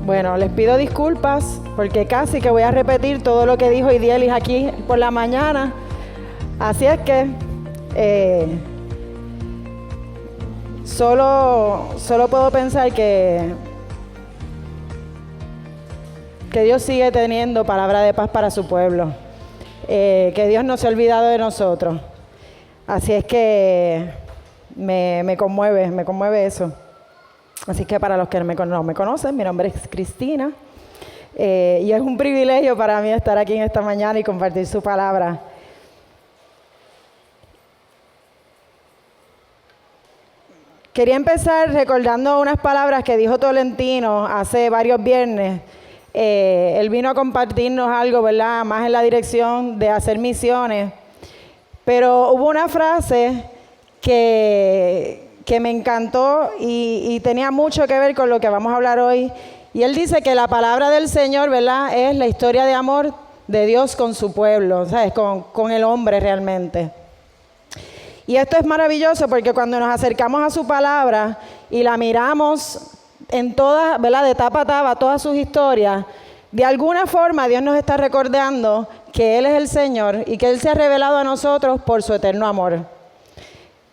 Bueno, les pido disculpas porque casi que voy a repetir todo lo que dijo Idielis aquí por la mañana. Así es que solo puedo pensar que Dios sigue teniendo palabra de paz para su pueblo, que Dios no se ha olvidado de nosotros. Así es que me conmueve eso. Así que para los que no me conocen, mi nombre es Cristina y es un privilegio para mí estar aquí en esta mañana y compartir su palabra. Quería empezar recordando unas palabras que dijo Tolentino hace varios viernes. Él vino a compartirnos algo, ¿verdad?, más en la dirección de hacer misiones. Pero hubo una frase que me encantó y tenía mucho que ver con lo que vamos a hablar hoy. Y él dice que la palabra del Señor, ¿verdad?, es la historia de amor de Dios con su pueblo, ¿sabes?, con el hombre realmente. Y esto es maravilloso porque cuando nos acercamos a su palabra y la miramos en todas, ¿verdad?, de tapa a tapa, todas sus historias, de alguna forma Dios nos está recordando que Él es el Señor y que Él se ha revelado a nosotros por su eterno amor.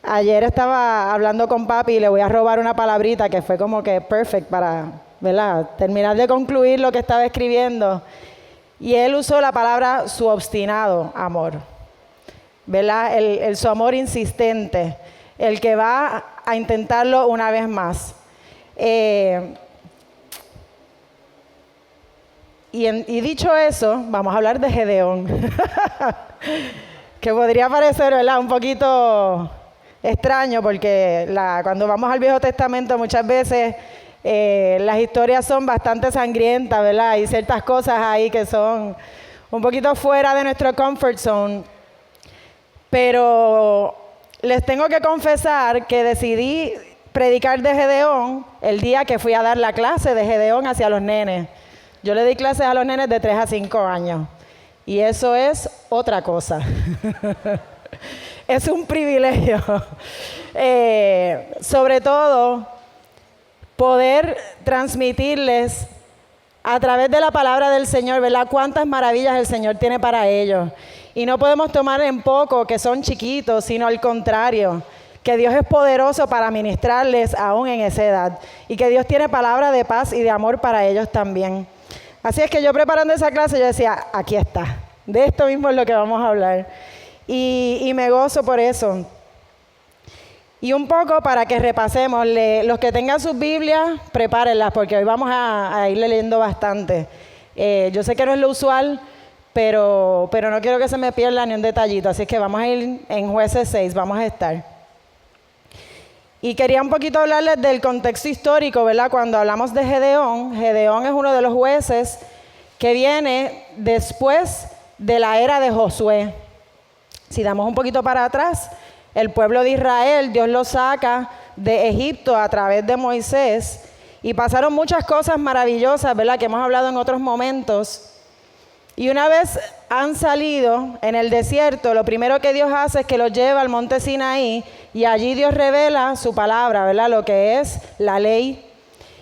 Ayer estaba hablando con papi y le voy a robar una palabrita que fue como que perfect para, ¿verdad?, terminar de concluir lo que estaba escribiendo. Y él usó la palabra su obstinado amor, ¿verdad? Su amor insistente, el que va a intentarlo una vez más. Y dicho eso, vamos a hablar de Gedeón, que podría parecer, ¿verdad?, un poquito extraño porque cuando vamos al Viejo Testamento muchas veces las historias son bastante sangrientas, ¿verdad? Hay ciertas cosas ahí que son un poquito fuera de nuestro comfort zone. Pero les tengo que confesar que decidí predicar de Gedeón el día que fui a dar la clase de Gedeón hacia los nenes. Yo le di clases a los nenes de 3 a 5 años. Y eso es otra cosa. Es un privilegio. Sobre todo, poder transmitirles a través de la palabra del Señor, ¿verdad?, cuántas maravillas el Señor tiene para ellos. Y no podemos tomar en poco que son chiquitos, sino al contrario, que Dios es poderoso para ministrarles aún en esa edad. Y que Dios tiene palabra de paz y de amor para ellos también. Así es que yo preparando esa clase, yo decía, aquí está. De esto mismo es lo que vamos a hablar. Y me gozo por eso. Y un poco para que repasemos, los que tengan sus Biblias, prepárenlas, porque hoy vamos a ir leyendo bastante. Yo sé que no es lo usual, pero no quiero que se me pierda ni un detallito, así que vamos a ir en Jueces 6, vamos a estar. Y quería un poquito hablarles del contexto histórico, ¿verdad? Cuando hablamos de Gedeón, Gedeón es uno de los jueces que viene después de la era de Josué. Si damos un poquito para atrás, el pueblo de Israel, Dios lo saca de Egipto a través de Moisés y pasaron muchas cosas maravillosas, ¿verdad?, que hemos hablado en otros momentos. Y una vez han salido en el desierto, lo primero que Dios hace es que los lleva al monte Sinaí y allí Dios revela su palabra, ¿verdad?, lo que es la ley.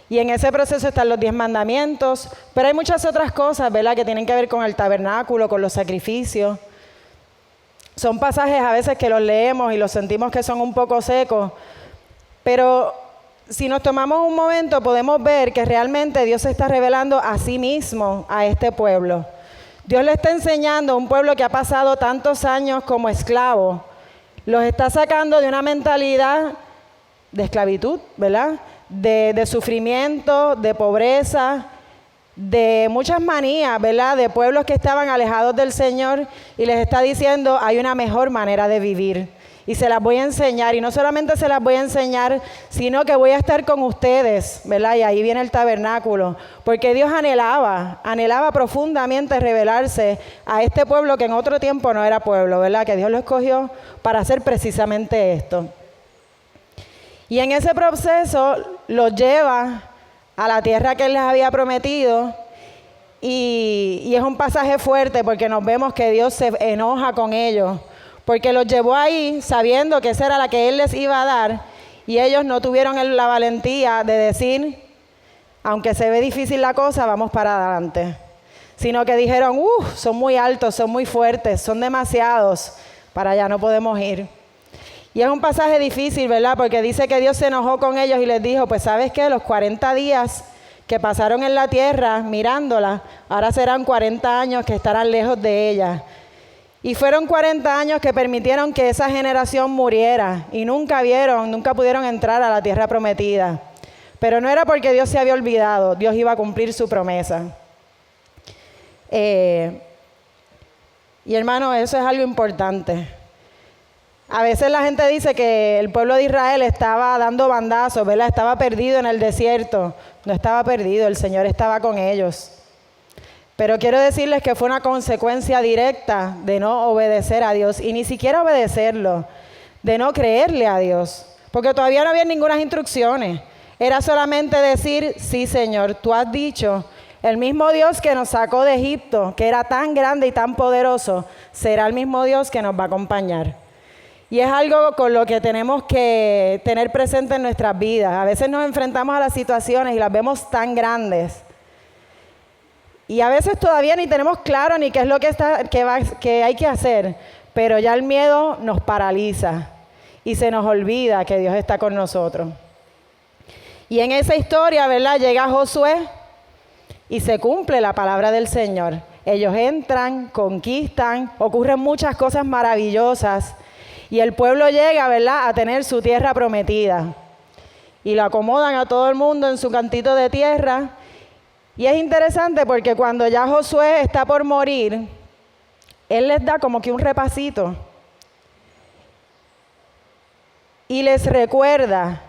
Y en ese proceso están los 10 mandamientos, pero hay muchas otras cosas, ¿verdad?, que tienen que ver con el tabernáculo, con los sacrificios. Son pasajes a veces que los leemos y los sentimos que son un poco secos, pero si nos tomamos un momento podemos ver que realmente Dios se está revelando a sí mismo a este pueblo. Dios le está enseñando a un pueblo que ha pasado tantos años como esclavo, los está sacando de una mentalidad de esclavitud, ¿verdad?, de sufrimiento, de pobreza, de muchas manías, ¿verdad?, de pueblos que estaban alejados del Señor, y les está diciendo, hay una mejor manera de vivir. Y se las voy a enseñar, y no solamente se las voy a enseñar, sino que voy a estar con ustedes, ¿verdad? Y ahí viene el tabernáculo, porque Dios anhelaba profundamente revelarse a este pueblo que en otro tiempo no era pueblo, ¿verdad? Que Dios lo escogió para hacer precisamente esto. Y en ese proceso los lleva a la tierra que Él les había prometido, y es un pasaje fuerte porque nos vemos que Dios se enoja con ellos, porque los llevó ahí sabiendo que esa era la que Él les iba a dar, y ellos no tuvieron la valentía de decir, aunque se ve difícil la cosa, vamos para adelante. Sino que dijeron, son muy altos, son muy fuertes, son demasiados, para allá no podemos ir. Y es un pasaje difícil, ¿verdad? Porque dice que Dios se enojó con ellos y les dijo, pues ¿sabes qué? Los 40 días que pasaron en la tierra mirándola, ahora serán 40 años que estarán lejos de ella. Y fueron 40 años que permitieron que esa generación muriera y nunca pudieron entrar a la tierra prometida. Pero no era porque Dios se había olvidado, Dios iba a cumplir su promesa. Y hermano, eso es algo importante. A veces la gente dice que el pueblo de Israel estaba dando bandazos, ¿verdad? Estaba perdido en el desierto. No estaba perdido, el Señor estaba con ellos. Pero quiero decirles que fue una consecuencia directa de no obedecer a Dios y ni siquiera obedecerlo, de no creerle a Dios, porque todavía no había ninguna instrucciones. Era solamente decir, sí Señor, tú has dicho, el mismo Dios que nos sacó de Egipto, que era tan grande y tan poderoso, será el mismo Dios que nos va a acompañar. Y es algo con lo que tenemos que tener presente en nuestras vidas. A veces nos enfrentamos a las situaciones y las vemos tan grandes. Y a veces todavía ni tenemos claro ni qué es lo que hay que hacer, pero ya el miedo nos paraliza y se nos olvida que Dios está con nosotros. Y en esa historia, ¿verdad? Llega Josué y se cumple la palabra del Señor. Ellos entran, conquistan, ocurren muchas cosas maravillosas y el pueblo llega, ¿verdad?, a tener su tierra prometida. Y lo acomodan a todo el mundo en su cantito de tierra. Y es interesante porque cuando ya Josué está por morir, él les da como que un repasito y les recuerda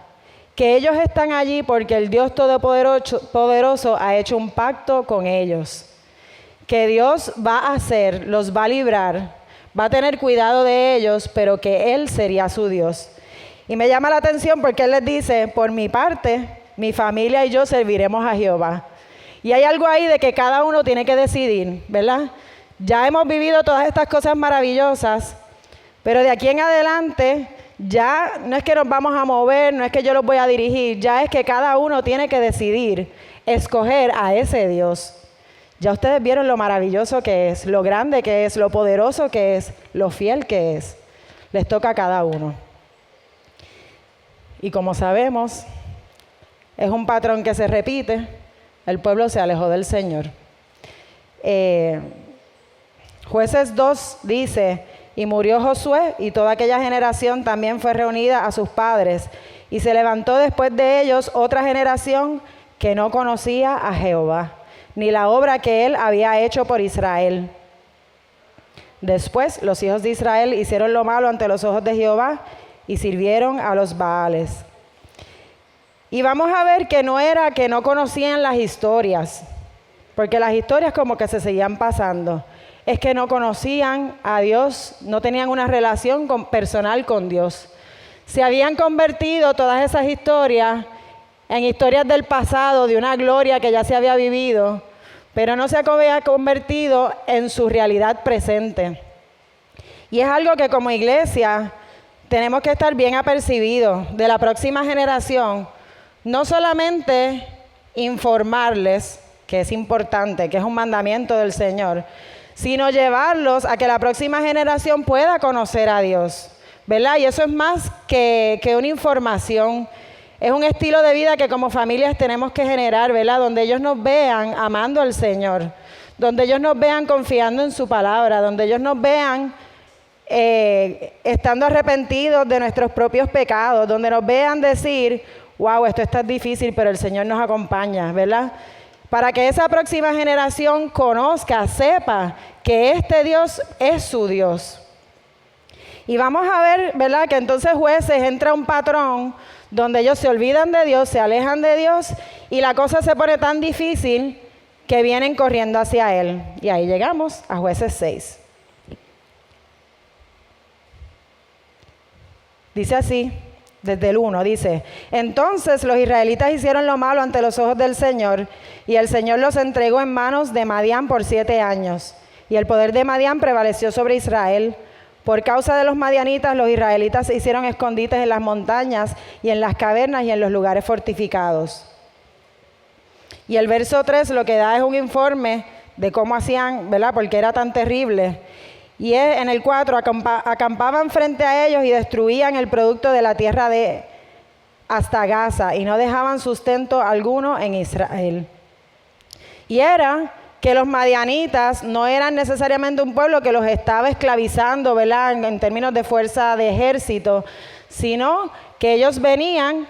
que ellos están allí porque el Dios Todopoderoso ha hecho un pacto con ellos, que Dios va a hacer, los va a librar, va a tener cuidado de ellos, pero que Él sería su Dios. Y me llama la atención porque Él les dice, por mi parte, mi familia y yo serviremos a Jehová. Y hay algo ahí de que cada uno tiene que decidir, ¿verdad? Ya hemos vivido todas estas cosas maravillosas, pero de aquí en adelante ya no es que nos vamos a mover, no es que yo los voy a dirigir, ya es que cada uno tiene que decidir, escoger a ese Dios. Ya ustedes vieron lo maravilloso que es, lo grande que es, lo poderoso que es, lo fiel que es. Les toca a cada uno. Y como sabemos, es un patrón que se repite. El pueblo se alejó del Señor. Jueces 2 dice, y murió Josué y toda aquella generación también fue reunida a sus padres. Y se levantó después de ellos otra generación que no conocía a Jehová, ni la obra que él había hecho por Israel. Después los hijos de Israel hicieron lo malo ante los ojos de Jehová y sirvieron a los Baales. Y vamos a ver que no era que no conocían las historias, porque las historias como que se seguían pasando. Es que no conocían a Dios, no tenían una relación personal con Dios. Se habían convertido todas esas historias en historias del pasado, de una gloria que ya se había vivido, pero no se había convertido en su realidad presente. Y es algo que como iglesia tenemos que estar bien apercibidos de la próxima generación. No solamente informarles, que es importante, que es un mandamiento del Señor, sino llevarlos a que la próxima generación pueda conocer a Dios, ¿verdad? Y eso es más que una información, es un estilo de vida que como familias tenemos que generar, ¿verdad? Donde ellos nos vean amando al Señor, donde ellos nos vean confiando en su palabra, donde ellos nos vean estando arrepentidos de nuestros propios pecados, donde nos vean decir, wow, esto está difícil, pero el Señor nos acompaña, ¿verdad? Para que esa próxima generación conozca, sepa que este Dios es su Dios. Y vamos a ver, ¿verdad? Que entonces Jueces entra un patrón donde ellos se olvidan de Dios, se alejan de Dios y la cosa se pone tan difícil que vienen corriendo hacia Él. Y ahí llegamos a Jueces 6. Dice así. Desde el 1 dice, entonces los israelitas hicieron lo malo ante los ojos del Señor, y el Señor los entregó en manos de Madián por 7 años. Y el poder de Madián prevaleció sobre Israel. Por causa de los madianitas, los israelitas se hicieron escondites en las montañas y en las cavernas y en los lugares fortificados. Y el verso 3 lo que da es un informe de cómo hacían, ¿verdad? Porque era tan terrible. Y en el 4, acampaban frente a ellos y destruían el producto de la tierra hasta Gaza, y no dejaban sustento alguno en Israel. Y era que los madianitas no eran necesariamente un pueblo que los estaba esclavizando, ¿verdad? En términos de fuerza de ejército, sino que ellos venían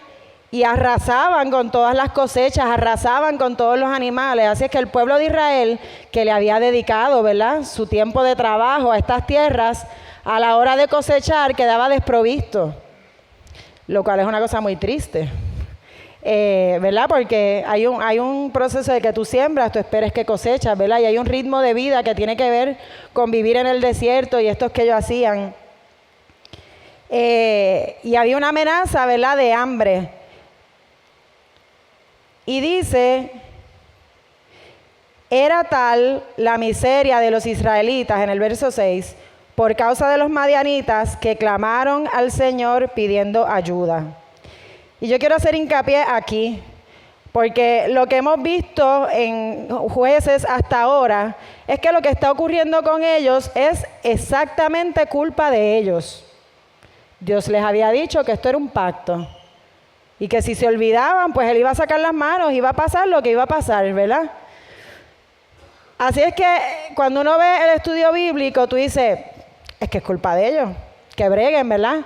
y arrasaban con todas las cosechas, arrasaban con todos los animales. Así es que el pueblo de Israel, que le había dedicado, ¿verdad?, su tiempo de trabajo a estas tierras, a la hora de cosechar quedaba desprovisto, lo cual es una cosa muy triste. ¿Verdad? Porque hay un proceso de que tú siembras, tú esperes que cosechas, ¿verdad? Y hay un ritmo de vida que tiene que ver con vivir en el desierto y estos que ellos hacían. Y había una amenaza, ¿verdad?, de hambre. Y dice, era tal la miseria de los israelitas, en el verso 6, por causa de los madianitas, que clamaron al Señor pidiendo ayuda. Y yo quiero hacer hincapié aquí, porque lo que hemos visto en Jueces hasta ahora es que lo que está ocurriendo con ellos es exactamente culpa de ellos. Dios les había dicho que esto era un pacto y que si se olvidaban, pues Él iba a sacar las manos, iba a pasar lo que iba a pasar, ¿verdad? Así es que cuando uno ve el estudio bíblico, tú dices, es que es culpa de ellos, que breguen, ¿verdad?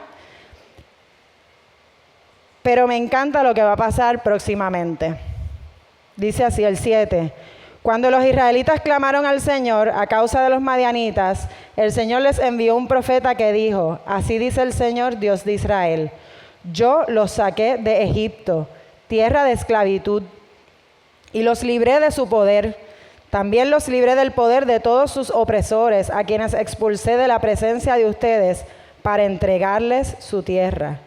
Pero me encanta lo que va a pasar próximamente. Dice así el 7. Cuando los israelitas clamaron al Señor a causa de los madianitas, el Señor les envió un profeta que dijo, así dice el Señor, Dios de Israel, yo los saqué de Egipto, tierra de esclavitud, y los libré de su poder. También los libré del poder de todos sus opresores, a quienes expulsé de la presencia de ustedes para entregarles su tierra.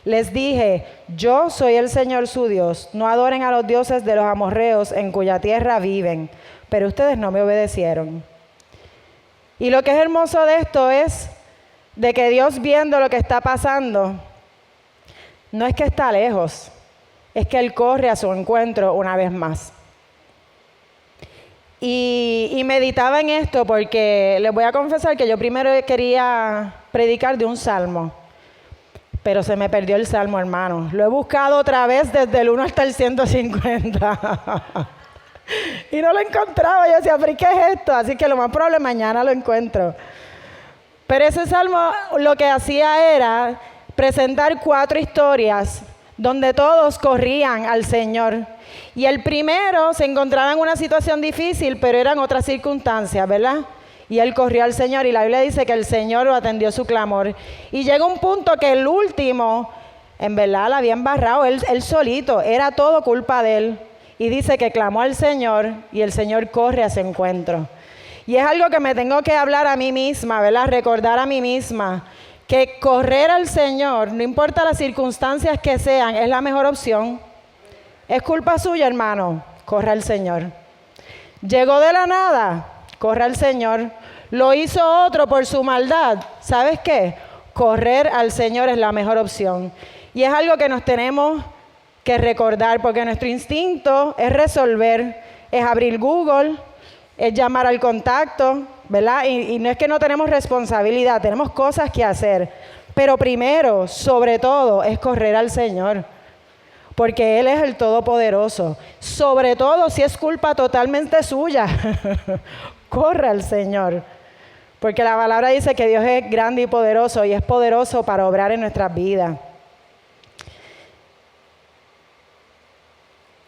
Les dije, yo soy el Señor su Dios, no adoren a los dioses de los amorreos en cuya tierra viven, pero ustedes no me obedecieron. Y lo que es hermoso de esto es de que Dios, viendo lo que está pasando, no es que está lejos, es que Él corre a su encuentro una vez más. Y meditaba en esto porque les voy a confesar que yo primero quería predicar de un salmo, pero se me perdió el salmo, hermano. Lo he buscado otra vez desde el 1 hasta el 150. Y no lo encontraba. Yo decía, ¿pero qué es esto? Así que lo más probable mañana lo encuentro. Pero ese salmo lo que hacía era presentar 4 historias donde todos corrían al Señor. Y el primero se encontraba en una situación difícil, pero eran otras circunstancias, ¿verdad? Y él corrió al Señor, y la Biblia dice que el Señor lo atendió su clamor. Y llega un punto que el último, en verdad, la había embarrado él solito, era todo culpa de él. Y dice que clamó al Señor, y el Señor corre a ese encuentro. Y es algo que me tengo que hablar a mí misma, ¿verdad? Recordar a mí misma, que correr al Señor, no importa las circunstancias que sean, es la mejor opción. Es culpa suya, hermano, corre al Señor. Llegó de la nada, corre al Señor. Lo hizo otro por su maldad. ¿Sabes qué? Correr al Señor es la mejor opción. Y es algo que nos tenemos que recordar, porque nuestro instinto es resolver, es abrir Google, es llamar al contacto, ¿verdad? Y no es que no tenemos responsabilidad, tenemos cosas que hacer. Pero primero, sobre todo, es correr al Señor, porque Él es el Todopoderoso. Sobre todo si es culpa totalmente suya. Corre al Señor, porque la palabra dice que Dios es grande y poderoso, y es poderoso para obrar en nuestras vidas.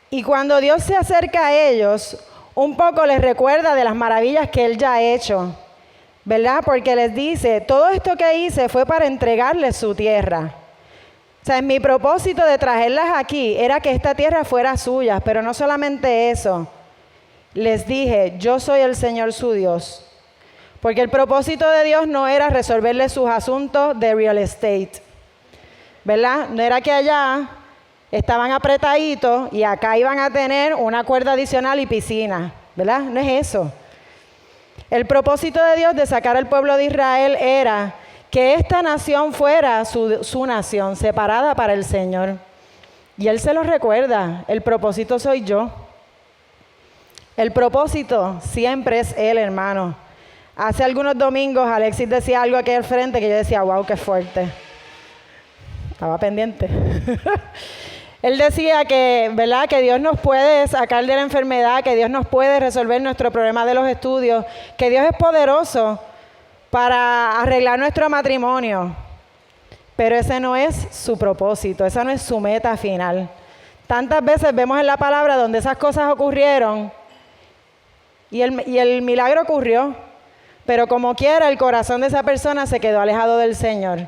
Y cuando Dios se acerca a ellos, un poco les recuerda de las maravillas que Él ya ha hecho, ¿verdad? Porque les dice, todo esto que hice fue para entregarles su tierra. O sea, mi propósito de traerlas aquí era que esta tierra fuera suya, pero no solamente eso. Les dije, yo soy el Señor su Dios. Porque el propósito de Dios no era resolverles sus asuntos de real estate, ¿verdad? No era que allá estaban apretaditos y acá iban a tener una cuerda adicional y piscina, ¿verdad? No es eso. El propósito de Dios de sacar al pueblo de Israel era que esta nación fuera su nación, separada para el Señor. Y Él se lo recuerda, el propósito soy yo. El propósito siempre es Él, hermano. Hace algunos domingos Alexis decía algo aquí al frente que yo decía, wow, qué fuerte. Estaba pendiente. Él decía que, ¿verdad?, que Dios nos puede sacar de la enfermedad, que Dios nos puede resolver nuestro problema de los estudios, que Dios es poderoso para arreglar nuestro matrimonio. Pero ese no es su propósito, esa no es su meta final. Tantas veces vemos en la palabra donde esas cosas ocurrieron y el milagro ocurrió, pero como quiera el corazón de esa persona se quedó alejado del Señor.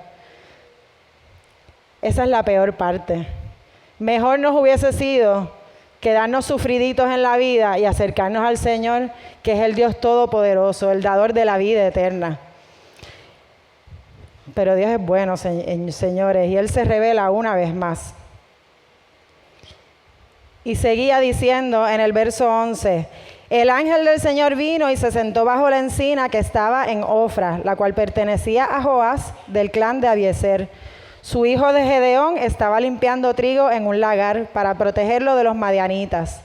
Esa es la peor parte. Mejor nos hubiese sido quedarnos sufriditos en la vida y acercarnos al Señor, que es el Dios Todopoderoso, el dador de la vida eterna. Pero Dios es bueno, señores, y Él se revela una vez más. Y seguía diciendo en el verso 11, el ángel del Señor vino y se sentó bajo la encina que estaba en Ofra, la cual pertenecía a Joás del clan de Abiezer. Su hijo de Gedeón estaba limpiando trigo en un lagar para protegerlo de los madianitas.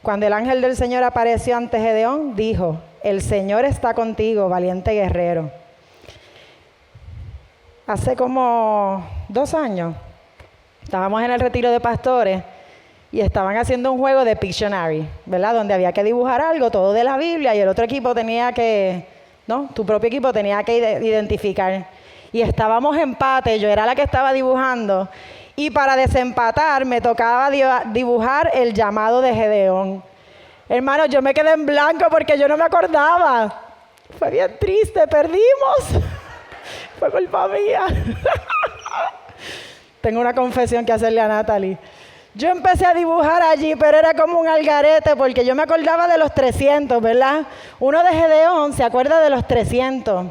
Cuando el ángel del Señor apareció ante Gedeón, dijo, el Señor está contigo, valiente guerrero. Hace como 2 años, estábamos en el retiro de pastores y estaban haciendo un juego de Pictionary, ¿verdad? Donde había que dibujar algo, todo de la Biblia, y el otro equipo tenía que, ¿no? Tu propio equipo tenía que identificar. Y estábamos empate, yo era la que estaba dibujando, y para desempatar me tocaba dibujar el llamado de Gedeón. Hermano, yo me quedé en blanco porque yo no me acordaba. Fue bien triste, perdimos. Fue culpa mía. Tengo una confesión que hacerle a Natalie. Yo empecé a dibujar allí, pero era como un algarete porque yo me acordaba de los 300, ¿verdad? Uno de Gedeón se acuerda de los 300.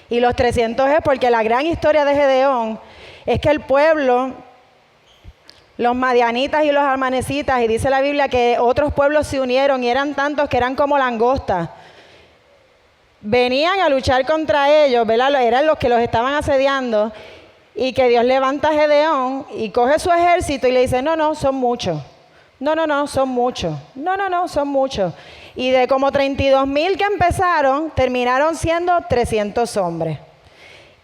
Y los 300 es porque la gran historia de Gedeón es que el pueblo, los madianitas y los amanecitas, y dice la Biblia que otros pueblos se unieron y eran tantos que eran como langostas. Venían a luchar contra ellos, ¿verdad? Eran los que los estaban asediando, y que Dios levanta a Gedeón y coge su ejército y le dice, no, son muchos. No, son muchos. No, son muchos. Y de como 32,000 que empezaron, terminaron siendo 300 hombres.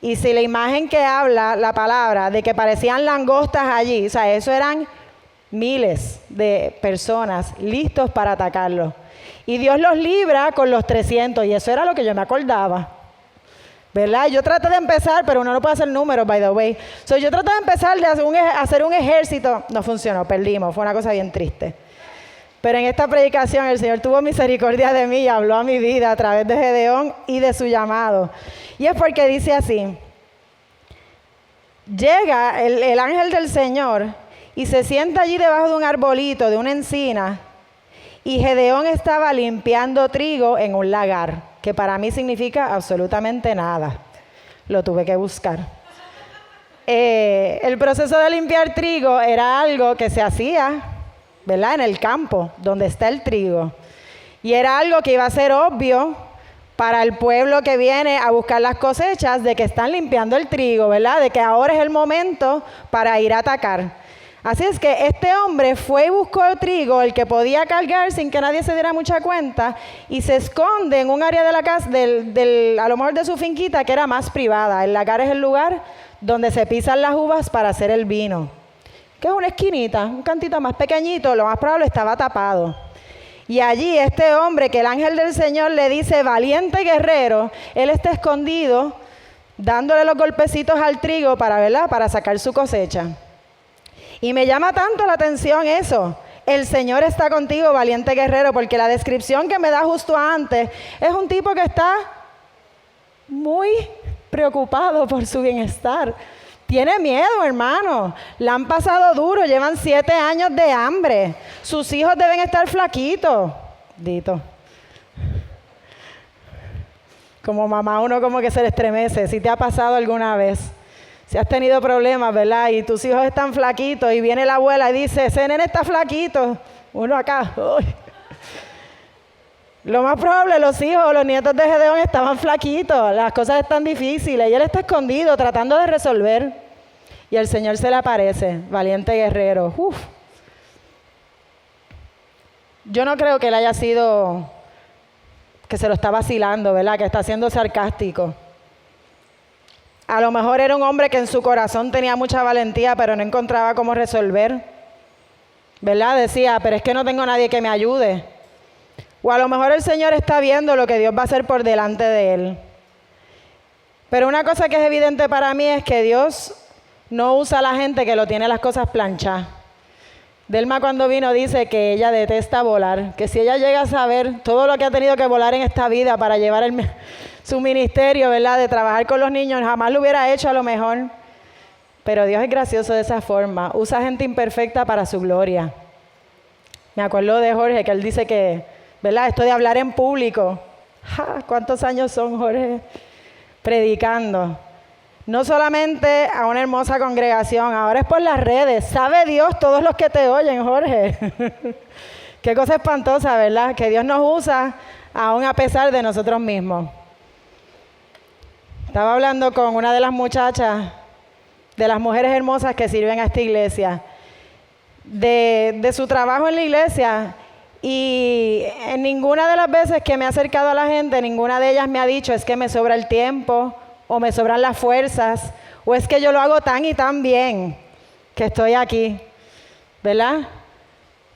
Y si la imagen que habla la palabra de que parecían langostas allí, o sea, eso eran miles de personas listos para atacarlos. Y Dios los libra con los 300, y eso era lo que yo me acordaba, ¿verdad? Yo traté de empezar, pero uno no puede hacer números, by the way. So, yo traté de empezar de hacer un ejército, no funcionó, perdimos, fue una cosa bien triste. Pero en esta predicación el Señor tuvo misericordia de mí y habló a mi vida a través de Gedeón y de su llamado. Y es porque dice así, llega el ángel del Señor y se sienta allí debajo de un arbolito, de una encina, y Gedeón estaba limpiando trigo en un lagar, que para mí significa absolutamente nada. Lo tuve que buscar. El proceso de limpiar trigo era algo que se hacía, ¿verdad?, en el campo, donde está el trigo. Y era algo que iba a ser obvio para el pueblo que viene a buscar las cosechas, de que están limpiando el trigo, ¿verdad?, de que ahora es el momento para ir a atacar. Así es que este hombre fue y buscó el trigo, el que podía cargar sin que nadie se diera mucha cuenta, y se esconde en un área de la casa, a lo mejor de su finquita, que era más privada. El lagar es el lugar donde se pisan las uvas para hacer el vino, que es una esquinita, un cantito más pequeñito, lo más probable estaba tapado. Y allí este hombre, que el ángel del Señor le dice, valiente guerrero, él está escondido, dándole los golpecitos al trigo para, ¿verdad?, para sacar su cosecha. Y me llama tanto la atención eso. El Señor está contigo, valiente guerrero, porque la descripción que me da justo antes es un tipo que está muy preocupado por su bienestar. Tiene miedo, hermano. La han pasado duro, llevan 7 años de hambre. Sus hijos deben estar flaquitos. Dito. Como mamá uno como que se le estremece. Si te ha pasado alguna vez. Si has tenido problemas, ¿verdad? Y tus hijos están flaquitos y viene la abuela y dice, ese nene está flaquito. Uno acá, uy. Lo más probable, los hijos o los nietos de Gedeón estaban flaquitos. Las cosas están difíciles y él está escondido tratando de resolver. Y el Señor se le aparece, valiente guerrero. Yo no creo que él haya sido, que se lo está vacilando, ¿verdad? Que está siendo sarcástico. A lo mejor era un hombre que en su corazón tenía mucha valentía, pero no encontraba cómo resolver, ¿verdad? Decía, pero es que no tengo nadie que me ayude. O a lo mejor el Señor está viendo lo que Dios va a hacer por delante de él. Pero una cosa que es evidente para mí es que Dios no usa a la gente que lo tiene las cosas planchadas. Delma cuando vino dice que ella detesta volar, que si ella llega a saber todo lo que ha tenido que volar en esta vida para llevar su ministerio, ¿verdad? De trabajar con los niños, jamás lo hubiera hecho a lo mejor. Pero Dios es gracioso de esa forma, usa gente imperfecta para su gloria. Me acuerdo de Jorge, que él dice que, ¿verdad? Esto de hablar en público. ¡Ja! ¿Cuántos años son, Jorge? Predicando. No solamente a una hermosa congregación, ahora es por las redes. Sabe Dios todos los que te oyen, Jorge. Qué cosa espantosa, ¿verdad? Que Dios nos usa aún a pesar de nosotros mismos. Estaba hablando con una de las muchachas, de las mujeres hermosas que sirven a esta iglesia, de su trabajo en la iglesia. Y en ninguna de las veces que me he acercado a la gente, ninguna de ellas me ha dicho, es que me sobra el tiempo, o me sobran las fuerzas, o es que yo lo hago tan y tan bien que estoy aquí, ¿verdad?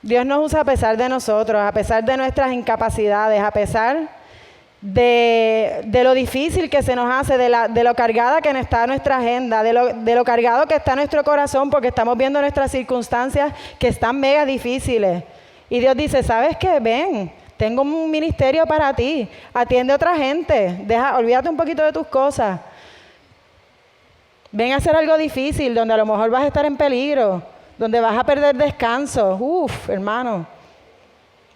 Dios nos usa a pesar de nosotros, a pesar de nuestras incapacidades, a pesar de lo difícil que se nos hace, de lo cargada que está nuestra agenda, de lo cargado que está nuestro corazón, porque estamos viendo nuestras circunstancias que están mega difíciles. Y Dios dice, ¿sabes qué? Ven. Tengo un ministerio para ti. Atiende a otra gente. Olvídate un poquito de tus cosas. Ven a hacer algo difícil, donde a lo mejor vas a estar en peligro, donde vas a perder descanso. Uf, hermano.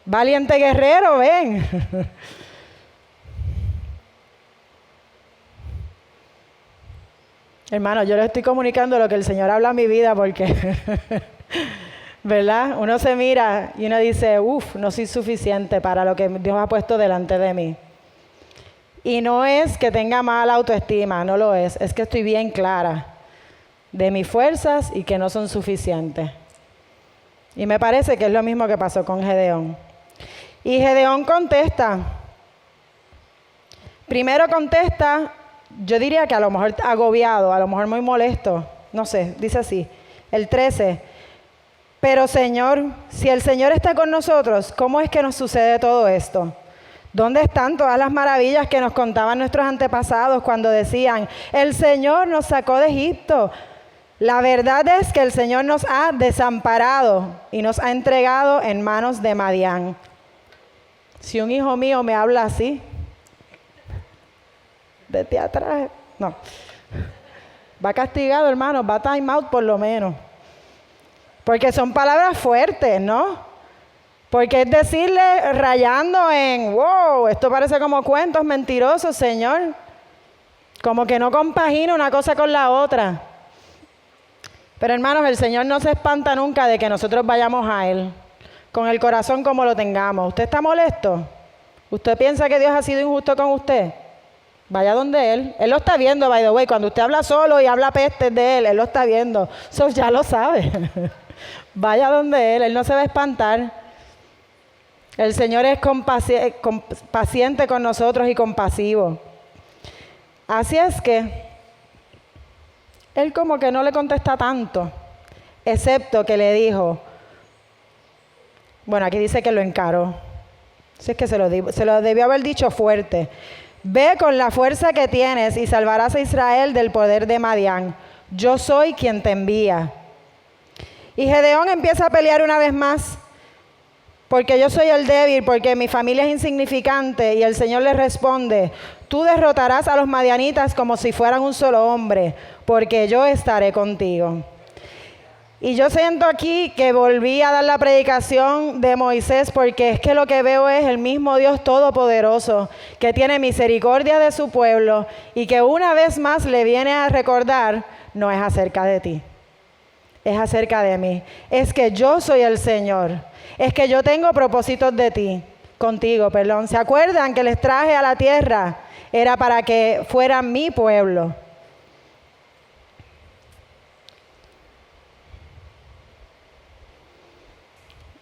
Valiente guerrero, ven. Hermano, yo le estoy comunicando lo que el Señor habla a mi vida porque... ¿verdad? Uno se mira y uno dice, no soy suficiente para lo que Dios ha puesto delante de mí. Y no es que tenga mala autoestima, no lo es. Es que estoy bien clara de mis fuerzas y que no son suficientes. Y me parece que es lo mismo que pasó con Gedeón. Y Gedeón contesta. Primero contesta, yo diría que a lo mejor agobiado, a lo mejor muy molesto. No sé, dice así, el 13. Pero Señor, si el Señor está con nosotros, ¿cómo es que nos sucede todo esto? ¿Dónde están todas las maravillas que nos contaban nuestros antepasados cuando decían, el Señor nos sacó de Egipto? La verdad es que el Señor nos ha desamparado y nos ha entregado en manos de Madián. Si un hijo mío me habla así, desde atrás, no. Va castigado, hermano, va time out por lo menos. Porque son palabras fuertes, ¿no? Porque es decirle rayando en, wow, esto parece como cuentos mentirosos, Señor. Como que no compagina una cosa con la otra. Pero hermanos, el Señor no se espanta nunca de que nosotros vayamos a Él, con el corazón como lo tengamos. ¿Usted está molesto? ¿Usted piensa que Dios ha sido injusto con usted? Vaya donde Él. Él lo está viendo, by the way. Cuando usted habla solo y habla pestes de Él lo está viendo. Eso ya lo sabe. Vaya donde Él no se va a espantar. El Señor es paciente con nosotros y compasivo. Así es que Él como que no le contesta tanto, excepto que le dijo, bueno, aquí dice que lo encaró. Así es que se lo debió haber dicho fuerte. Ve con la fuerza que tienes y salvarás a Israel del poder de Madián. Yo soy quien te envía. Y Gedeón empieza a pelear una vez más, porque yo soy el débil, porque mi familia es insignificante. Y el Señor le responde, tú derrotarás a los madianitas como si fueran un solo hombre, porque yo estaré contigo. Y yo siento aquí que volví a dar la predicación de Moisés, porque es que lo que veo es el mismo Dios todopoderoso, que tiene misericordia de su pueblo y que una vez más le viene a recordar, no es acerca de ti. Es acerca de mí. Es que yo soy el Señor. Es que yo tengo propósitos de ti, contigo, perdón. ¿Se acuerdan que les traje a la tierra? Era para que fueran mi pueblo.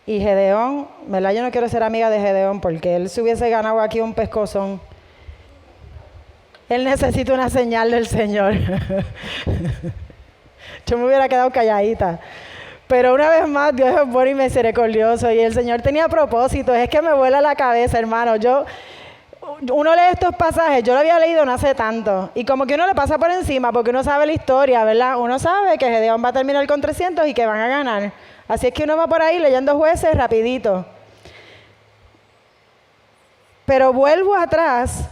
Y Gedeón, ¿verdad? Yo no quiero ser amiga de Gedeón porque él se hubiese ganado aquí un pescozón. Él necesita una señal del Señor. Yo me hubiera quedado calladita. Pero una vez más, Dios es bueno y misericordioso. Y el Señor tenía propósitos. Es que me vuela la cabeza, hermano. Uno lee estos pasajes, yo lo había leído no hace tanto. Y como que uno le pasa por encima porque uno sabe la historia, ¿verdad? Uno sabe que Gedeón va a terminar con 300 y que van a ganar. Así es que uno va por ahí leyendo Jueces rapidito. Pero vuelvo atrás.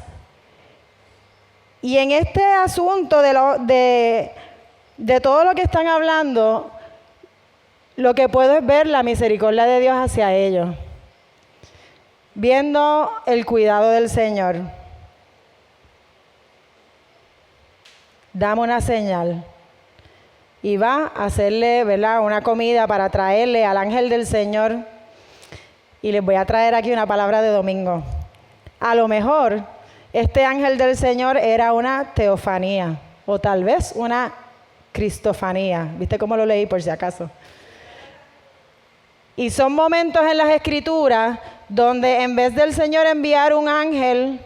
Y en este asunto de todo lo que están hablando, lo que puedo es ver la misericordia de Dios hacia ellos. Viendo el cuidado del Señor. Dame una señal. Y va a hacerle, ¿verdad?, una comida para traerle al ángel del Señor. Y les voy a traer aquí una palabra de domingo. A lo mejor este ángel del Señor era una teofanía o tal vez una cristofanía. ¿Viste cómo lo leí por si acaso? Y son momentos en las Escrituras donde en vez del Señor enviar un ángel,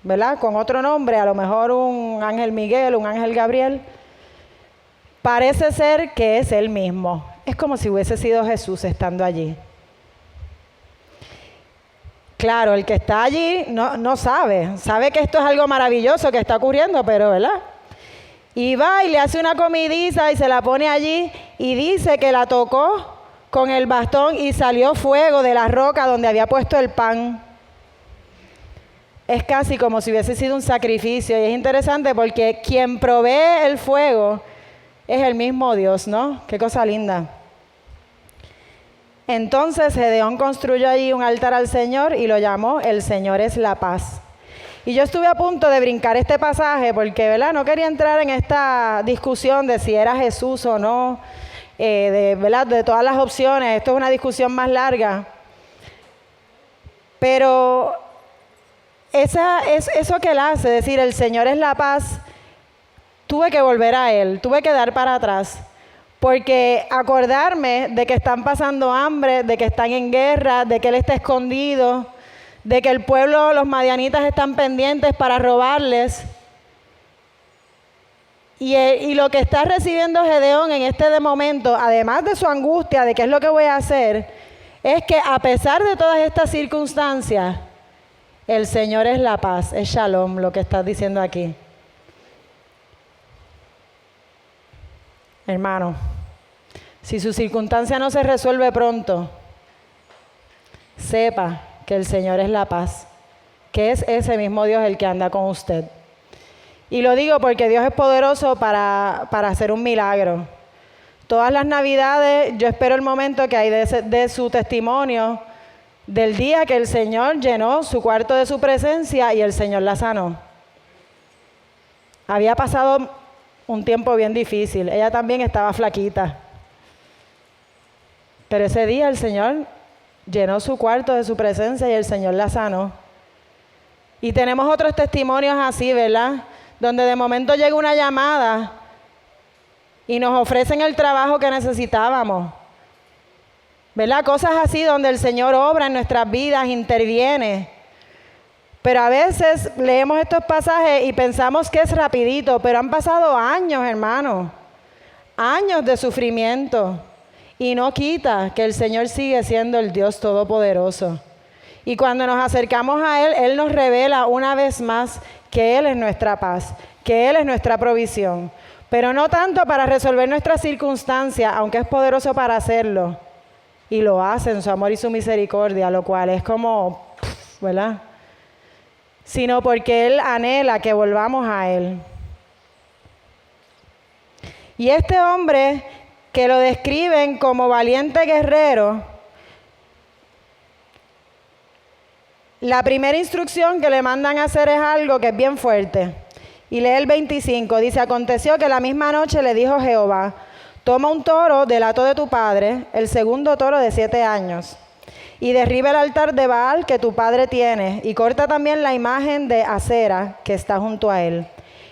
¿verdad?, con otro nombre, a lo mejor un ángel Miguel, un ángel Gabriel, parece ser que es él mismo. Es como si hubiese sido Jesús estando allí. Claro, el que está allí no sabe que esto es algo maravilloso que está ocurriendo, pero ¿verdad? Y va y le hace una comidiza y se la pone allí y dice que la tocó con el bastón y salió fuego de la roca donde había puesto el pan. Es casi como si hubiese sido un sacrificio y es interesante porque quien provee el fuego es el mismo Dios, ¿no? Qué cosa linda. Entonces Gedeón construyó allí un altar al Señor y lo llamó El Señor es la paz. Y yo estuve a punto de brincar este pasaje porque, ¿verdad?, no quería entrar en esta discusión de si era Jesús o no, ¿verdad?, de todas las opciones. Esto es una discusión más larga. Pero eso que él hace, decir El Señor es la paz, tuve que volver a él, tuve que dar para atrás. Porque acordarme de que están pasando hambre, de que están en guerra, de que él está escondido, de que el pueblo, los madianitas están pendientes para robarles. Y lo que está recibiendo Gedeón en este momento, además de su angustia de qué es lo que voy a hacer, es que a pesar de todas estas circunstancias, el Señor es la paz, es Shalom lo que está diciendo aquí. Hermano, si su circunstancia no se resuelve pronto, sepa que el Señor es la paz, que es ese mismo Dios el que anda con usted. Y lo digo porque Dios es poderoso para hacer un milagro. Todas las Navidades yo espero el momento que hay de su testimonio del día que el Señor llenó su cuarto de su presencia y el Señor la sanó. Había pasado un tiempo bien difícil. Ella también estaba flaquita. Pero ese día el Señor llenó su cuarto de su presencia y el Señor la sanó. Y tenemos otros testimonios así, ¿verdad? Donde de momento llega una llamada y nos ofrecen el trabajo que necesitábamos. ¿Verdad? Cosas así donde el Señor obra en nuestras vidas, interviene. Pero a veces leemos estos pasajes y pensamos que es rapidito, pero han pasado años, hermano. Años de sufrimiento. Y no quita que el Señor sigue siendo el Dios Todopoderoso. Y cuando nos acercamos a Él, Él nos revela una vez más que Él es nuestra paz, que Él es nuestra provisión. Pero no tanto para resolver nuestras circunstancias, aunque es poderoso para hacerlo. Y lo hace en su amor y su misericordia, lo cual es como, ¿verdad? Sino porque Él anhela que volvamos a Él. Y este hombre que lo describen como valiente guerrero, la primera instrucción que le mandan a hacer es algo que es bien fuerte. Y lee el 25, dice, aconteció que la misma noche le dijo Jehová, toma un toro del hato de tu padre, el segundo toro de 7 años, y derriba el altar de Baal que tu padre tiene, y corta también la imagen de Acera que está junto a él.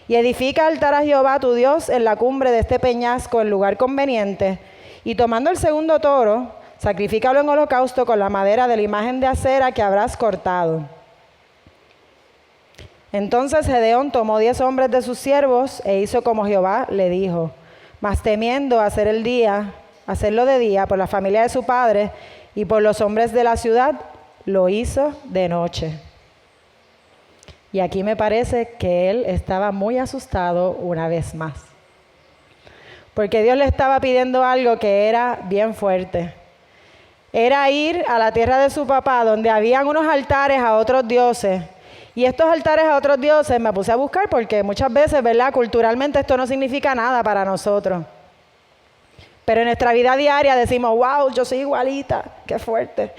Y edifica altar a Jehová tu Dios en la cumbre de este peñasco, en lugar conveniente. Y tomando el segundo toro, sacrifícalo en holocausto con la madera de la imagen de acera que habrás cortado. Entonces Gedeón tomó 10 hombres de sus siervos e hizo como Jehová le dijo. Mas temiendo hacerlo de día por la familia de su padre y por los hombres de la ciudad, lo hizo de noche. Y aquí me parece que él estaba muy asustado una vez más. Porque Dios le estaba pidiendo algo que era bien fuerte. Era ir a la tierra de su papá, donde habían unos altares a otros dioses. Y estos altares a otros dioses me puse a buscar porque muchas veces, ¿verdad? Culturalmente esto no significa nada para nosotros. Pero en nuestra vida diaria decimos, wow, yo soy igualita, qué fuerte.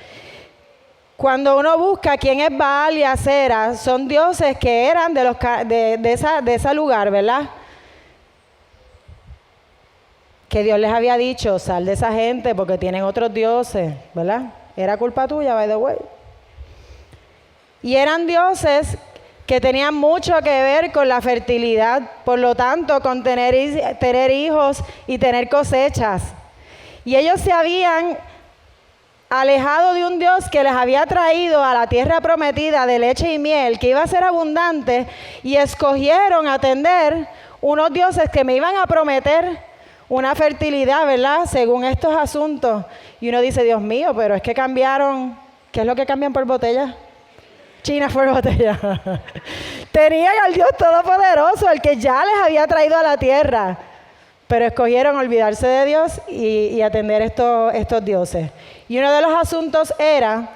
Cuando uno busca quién es Baal y Acera, son dioses que eran de ese lugar, ¿verdad? Que Dios les había dicho, sal de esa gente porque tienen otros dioses, ¿verdad? Era culpa tuya, by the way. Y eran dioses que tenían mucho que ver con la fertilidad, por lo tanto, con tener hijos y tener cosechas. Y ellos se habían alejado de un Dios que les había traído a la tierra prometida de leche y miel, que iba a ser abundante, y escogieron atender unos dioses que me iban a prometer una fertilidad, ¿verdad? Según estos asuntos. Y uno dice, Dios mío, pero es que cambiaron. ¿Qué es lo que cambian por botella? China por botella. Tenían al Dios Todopoderoso, el que ya les había traído a la tierra. Pero escogieron olvidarse de Dios y atender estos dioses. Y uno de los asuntos era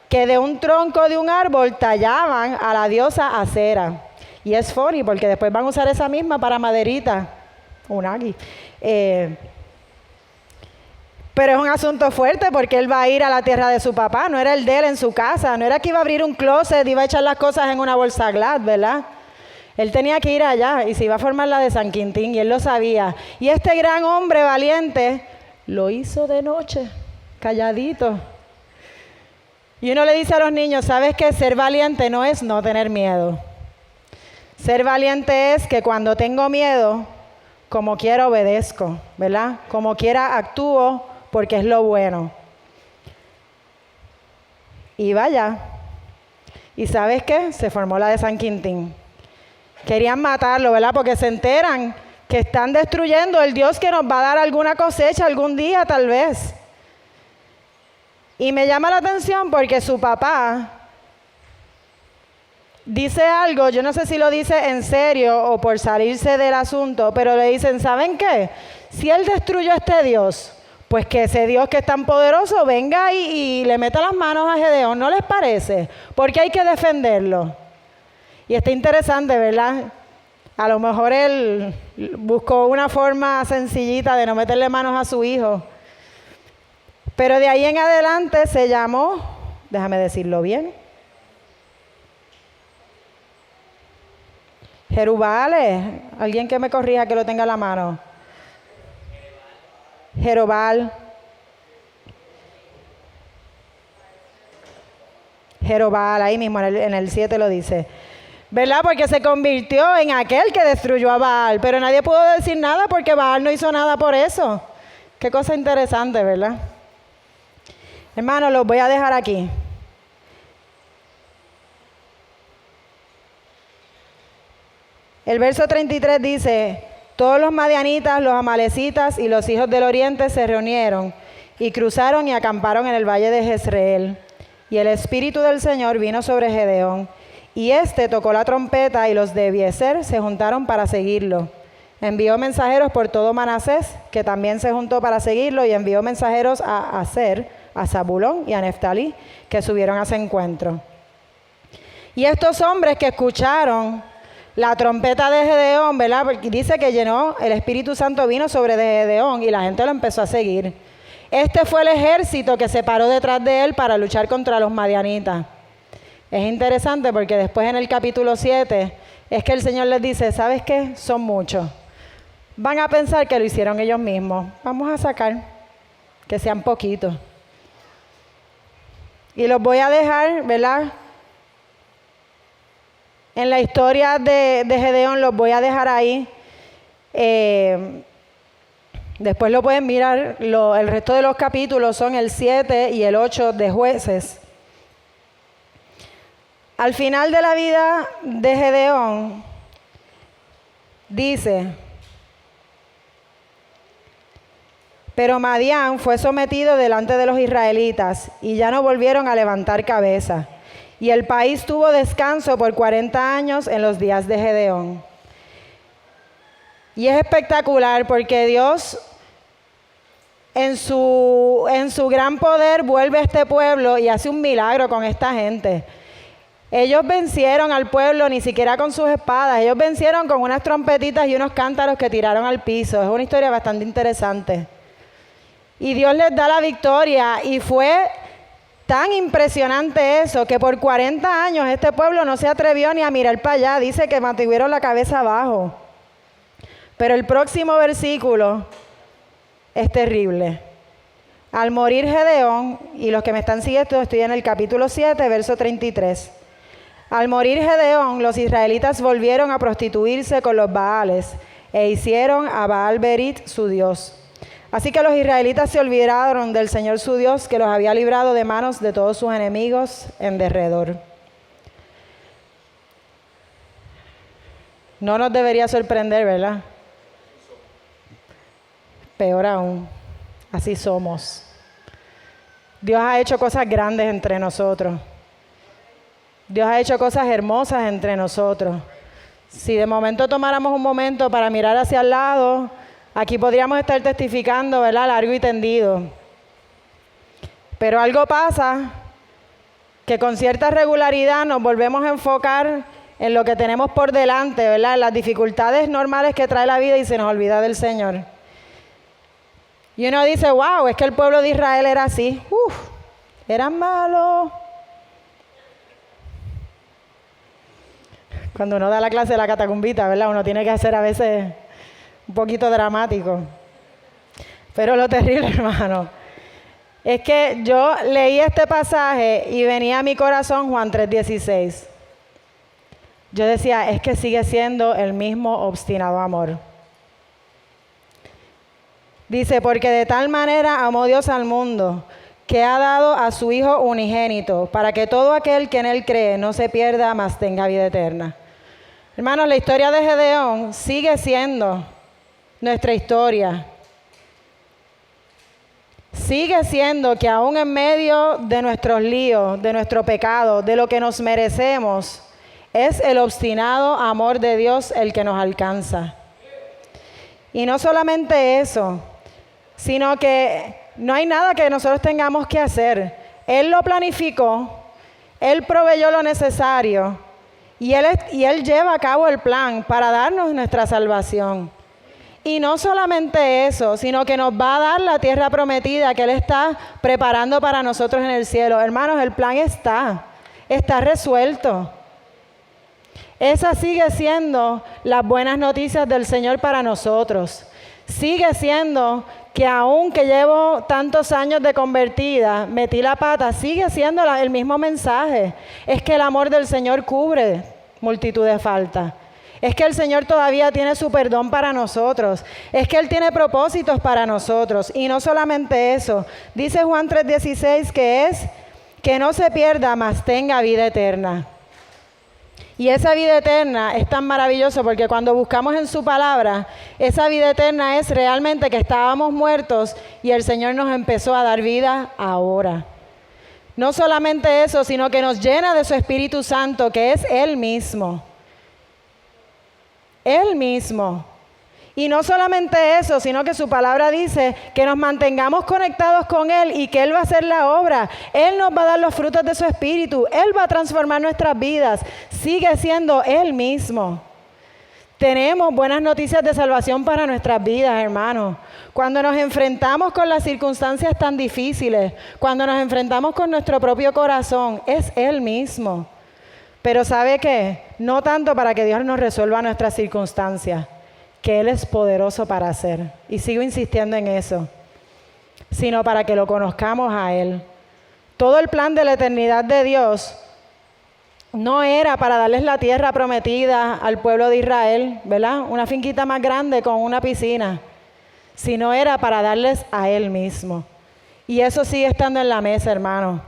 que de un tronco de un árbol tallaban a la diosa Acera. Y es funny porque después van a usar esa misma para maderita. Unagi. Pero es un asunto fuerte porque él va a ir a la tierra de su papá, no era el de él en su casa, no era que iba a abrir un closet, iba a echar las cosas en una bolsa Glad, ¿verdad? Él tenía que ir allá y se iba a formar la de San Quintín y él lo sabía. Y este gran hombre valiente lo hizo de noche, calladito. Y uno le dice a los niños, ¿sabes qué? Ser valiente no es no tener miedo. Ser valiente es que cuando tengo miedo, como quiera obedezco, ¿verdad? Como quiera actúo porque es lo bueno. Y vaya. ¿Y sabes qué? Se formó la de San Quintín. Querían matarlo, ¿verdad? Porque se enteran que están destruyendo el Dios que nos va a dar alguna cosecha algún día, tal vez. Y me llama la atención porque su papá dice algo, yo no sé si lo dice en serio o por salirse del asunto, pero le dicen, ¿saben qué? Si él destruyó a este Dios, pues que ese Dios que es tan poderoso venga y le meta las manos a Gedeón, ¿no les parece? Porque hay que defenderlo. Y está interesante, ¿verdad? A lo mejor él buscó una forma sencillita de no meterle manos a su hijo. Pero de ahí en adelante se llamó, déjame decirlo bien, Jerubbaal, alguien que me corrija que lo tenga a la mano. Jerobbaal. Jerobbaal, ahí mismo en el 7 lo dice. ¿Verdad? Porque se convirtió en aquel que destruyó a Baal. Pero nadie pudo decir nada porque Baal no hizo nada por eso. Qué cosa interesante, ¿verdad? Hermanos, los voy a dejar aquí. El verso 33 dice, todos los madianitas, los amalecitas y los hijos del oriente se reunieron y cruzaron y acamparon en el valle de Jezreel. Y el Espíritu del Señor vino sobre Gedeón. Y éste tocó la trompeta y los de Abiezer se juntaron para seguirlo. Envió mensajeros por todo Manasés, que también se juntó para seguirlo, y envió mensajeros a Aser, a Zabulón y a Neftalí, que subieron a ese encuentro. Y estos hombres que escucharon la trompeta de Gedeón, ¿verdad? Porque dice que llenó, el Espíritu Santo vino sobre Gedeón y la gente lo empezó a seguir. Este fue el ejército que se paró detrás de él para luchar contra los madianitas. Es interesante porque después en el capítulo 7 es que el Señor les dice, ¿sabes qué? Son muchos. Van a pensar que lo hicieron ellos mismos. Vamos a sacar que sean poquitos. Y los voy a dejar, ¿verdad? En la historia de Gedeón los voy a dejar ahí. Después lo pueden mirar, el resto de los capítulos son el 7 y el 8 de Jueces. Al final de la vida de Gedeón, dice: pero Madián fue sometido delante de los israelitas y ya no volvieron a levantar cabeza. Y el país tuvo descanso por 40 años en los días de Gedeón. Y es espectacular porque Dios en su gran poder vuelve a este pueblo y hace un milagro con esta gente. Ellos vencieron al pueblo ni siquiera con sus espadas, ellos vencieron con unas trompetitas y unos cántaros que tiraron al piso. Es una historia bastante interesante. Y Dios les da la victoria y fue tan impresionante eso que por 40 años este pueblo no se atrevió ni a mirar para allá. Dice que mantuvieron la cabeza abajo. Pero el próximo versículo es terrible. Al morir Gedeón, y los que me están siguiendo, estoy en el capítulo 7, verso 33. Al morir Gedeón, los israelitas volvieron a prostituirse con los Baales e hicieron a Baal-Berit su dios. Así que los israelitas se olvidaron del Señor su Dios, que los había librado de manos de todos sus enemigos en derredor. No nos debería sorprender, ¿verdad? Peor aún, así somos. Dios ha hecho cosas grandes entre nosotros. Dios ha hecho cosas hermosas entre nosotros. Si de momento tomáramos un momento para mirar hacia el lado, aquí podríamos estar testificando, ¿verdad? Largo y tendido. Pero algo pasa que con cierta regularidad nos volvemos a enfocar en lo que tenemos por delante, ¿verdad? En las dificultades normales que trae la vida y se nos olvida del Señor. Y uno dice: wow, es que el pueblo de Israel era así. Eran malos. Cuando uno da la clase de la catacumbita, ¿verdad? Uno tiene que hacer a veces un poquito dramático. Pero lo terrible, hermano, es que yo leí este pasaje y venía a mi corazón Juan 3:16. Yo decía: es que sigue siendo el mismo obstinado amor. Dice: porque de tal manera amó Dios al mundo, que ha dado a su Hijo unigénito, para que todo aquel que en Él cree no se pierda, mas tenga vida eterna. Hermanos, la historia de Gedeón sigue siendo nuestra historia. Sigue siendo que aún en medio de nuestros líos, de nuestro pecado, de lo que nos merecemos, es el obstinado amor de Dios el que nos alcanza. Y no solamente eso, sino que no hay nada que nosotros tengamos que hacer. Él lo planificó, Él proveyó lo necesario y Él lleva a cabo el plan para darnos nuestra salvación. Y no solamente eso, sino que nos va a dar la tierra prometida que Él está preparando para nosotros en el cielo. Hermanos, el plan está resuelto. Esa sigue siendo las buenas noticias del Señor para nosotros. Sigue siendo que aun que llevo tantos años de convertida, metí la pata, sigue siendo el mismo mensaje. Es que el amor del Señor cubre multitud de faltas. Es que el Señor todavía tiene su perdón para nosotros. Es que Él tiene propósitos para nosotros. Y no solamente eso. Dice Juan 3:16 que es que no se pierda, mas tenga vida eterna. Y esa vida eterna es tan maravillosa porque cuando buscamos en su palabra, esa vida eterna es realmente que estábamos muertos y el Señor nos empezó a dar vida ahora. No solamente eso, sino que nos llena de su Espíritu Santo, que es Él mismo. Él mismo. Y no solamente eso, sino que su palabra dice que nos mantengamos conectados con Él y que Él va a hacer la obra. Él nos va a dar los frutos de su Espíritu. Él va a transformar nuestras vidas. Sigue siendo Él mismo. Tenemos buenas noticias de salvación para nuestras vidas, hermanos. Cuando nos enfrentamos con las circunstancias tan difíciles, cuando nos enfrentamos con nuestro propio corazón, es Él mismo. Pero ¿sabe qué? No tanto para que Dios nos resuelva nuestras circunstancias, que Él es poderoso para hacer, y sigo insistiendo en eso, sino para que lo conozcamos a Él. Todo el plan de la eternidad de Dios no era para darles la tierra prometida al pueblo de Israel, ¿verdad? Una finquita más grande con una piscina, sino era para darles a Él mismo. Y eso sigue estando en la mesa, hermano.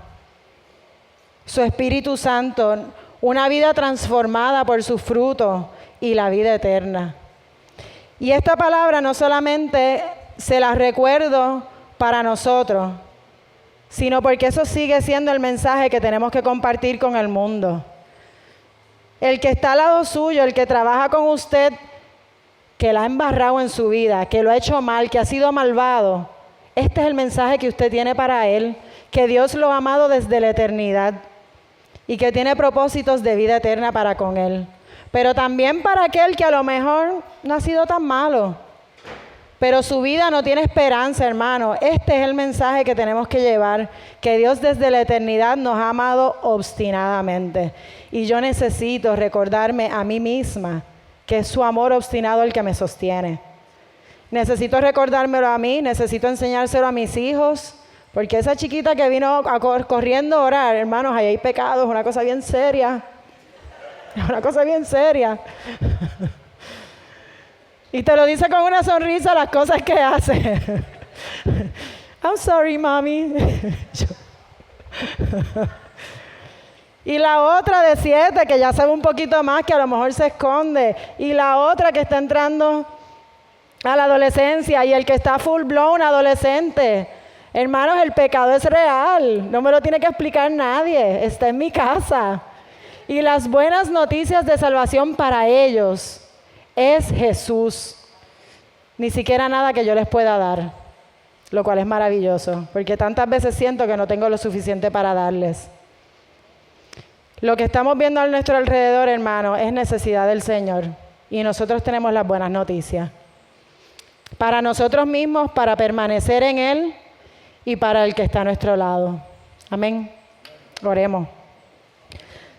Su Espíritu Santo, una vida transformada por su fruto y la vida eterna. Y esta palabra no solamente se la recuerdo para nosotros, sino porque eso sigue siendo el mensaje que tenemos que compartir con el mundo. El que está al lado suyo, el que trabaja con usted, que la ha embarrado en su vida, que lo ha hecho mal, que ha sido malvado, este es el mensaje que usted tiene para él, que Dios lo ha amado desde la eternidad y que tiene propósitos de vida eterna para con él. Pero también para aquel que a lo mejor no ha sido tan malo, pero su vida no tiene esperanza, hermano. Este es el mensaje que tenemos que llevar, que Dios desde la eternidad nos ha amado obstinadamente. Y yo necesito recordarme a mí misma que es su amor obstinado el que me sostiene. Necesito recordármelo a mí, necesito enseñárselo a mis hijos, porque esa chiquita que vino corriendo a orar, hermanos, ahí hay pecados, una cosa bien seria. Una cosa bien seria. Y te lo dice con una sonrisa las cosas que hace. I'm sorry, mami. Y la otra de 7, que ya sabe un poquito más, que a lo mejor se esconde. Y la otra que está entrando a la adolescencia. Y el que está full blown adolescente. Hermanos, el pecado es real. No me lo tiene que explicar nadie. Está en mi casa. Y las buenas noticias de salvación para ellos es Jesús. Ni siquiera nada que yo les pueda dar, lo cual es maravilloso, porque tantas veces siento que no tengo lo suficiente para darles. Lo que estamos viendo a nuestro alrededor, hermano, es necesidad del Señor. Y nosotros tenemos las buenas noticias. Para nosotros mismos, para permanecer en Él y para el que está a nuestro lado. Amén. Oremos.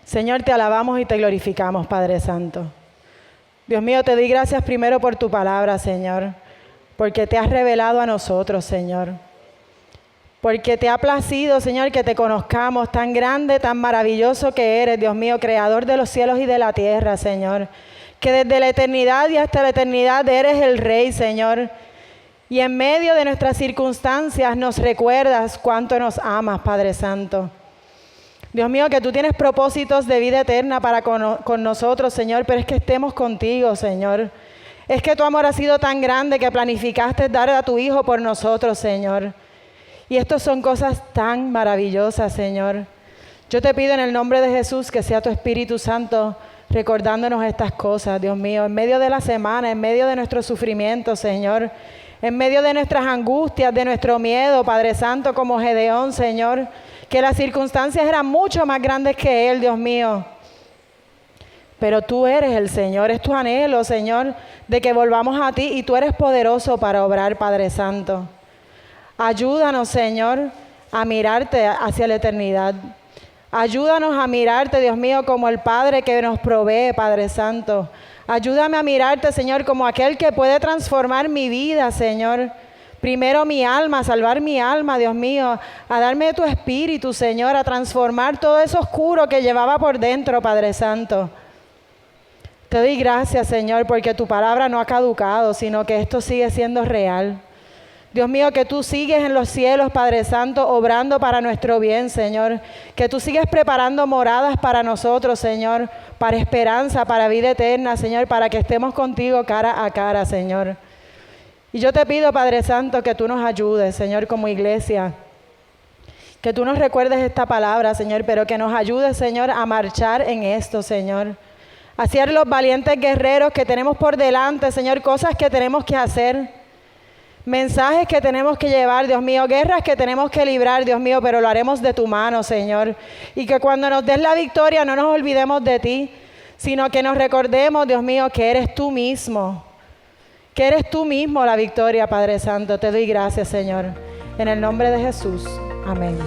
Señor, te alabamos y te glorificamos, Padre Santo. Dios mío, te doy gracias primero por tu palabra, Señor, porque te has revelado a nosotros, Señor. Porque te ha placido, Señor, que te conozcamos, tan grande, tan maravilloso que eres, Dios mío, creador de los cielos y de la tierra, Señor. Que desde la eternidad y hasta la eternidad eres el Rey, Señor. Y en medio de nuestras circunstancias nos recuerdas cuánto nos amas, Padre Santo. Dios mío, que tú tienes propósitos de vida eterna para con nosotros, Señor, pero es que estemos contigo, Señor. Es que tu amor ha sido tan grande que planificaste dar a tu Hijo por nosotros, Señor. Y estas son cosas tan maravillosas, Señor. Yo te pido en el nombre de Jesús que sea tu Espíritu Santo recordándonos estas cosas, Dios mío, en medio de la semana, en medio de nuestro sufrimiento, Señor, en medio de nuestras angustias, de nuestro miedo, Padre Santo, como Gedeón, Señor, que las circunstancias eran mucho más grandes que él, Dios mío. Pero tú eres el Señor, es tu anhelo, Señor, de que volvamos a ti y tú eres poderoso para obrar, Padre Santo. Ayúdanos, Señor, a mirarte hacia la eternidad. Ayúdanos a mirarte, Dios mío, como el Padre que nos provee, Padre Santo. Ayúdame a mirarte, Señor, como aquel que puede transformar mi vida, Señor. Primero mi alma, a salvar mi alma, Dios mío, a darme tu espíritu, Señor, a transformar todo eso oscuro que llevaba por dentro, Padre Santo. Te doy gracias, Señor, porque tu palabra no ha caducado, sino que esto sigue siendo real. Dios mío, que tú sigues en los cielos, Padre Santo, obrando para nuestro bien, Señor. Que tú sigues preparando moradas para nosotros, Señor, para esperanza, para vida eterna, Señor, para que estemos contigo cara a cara, Señor. Y yo te pido, Padre Santo, que tú nos ayudes, Señor, como iglesia. Que tú nos recuerdes esta palabra, Señor, pero que nos ayudes, Señor, a marchar en esto, Señor. A ser los valientes guerreros que tenemos por delante, Señor, cosas que tenemos que hacer. Mensajes que tenemos que llevar, Dios mío, guerras que tenemos que librar, Dios mío, pero lo haremos de tu mano, Señor. Y que cuando nos des la victoria no nos olvidemos de ti, sino que nos recordemos, Dios mío, que eres tú mismo. Que eres tú mismo la victoria, Padre Santo. Te doy gracias, Señor. En el nombre de Jesús. Amén.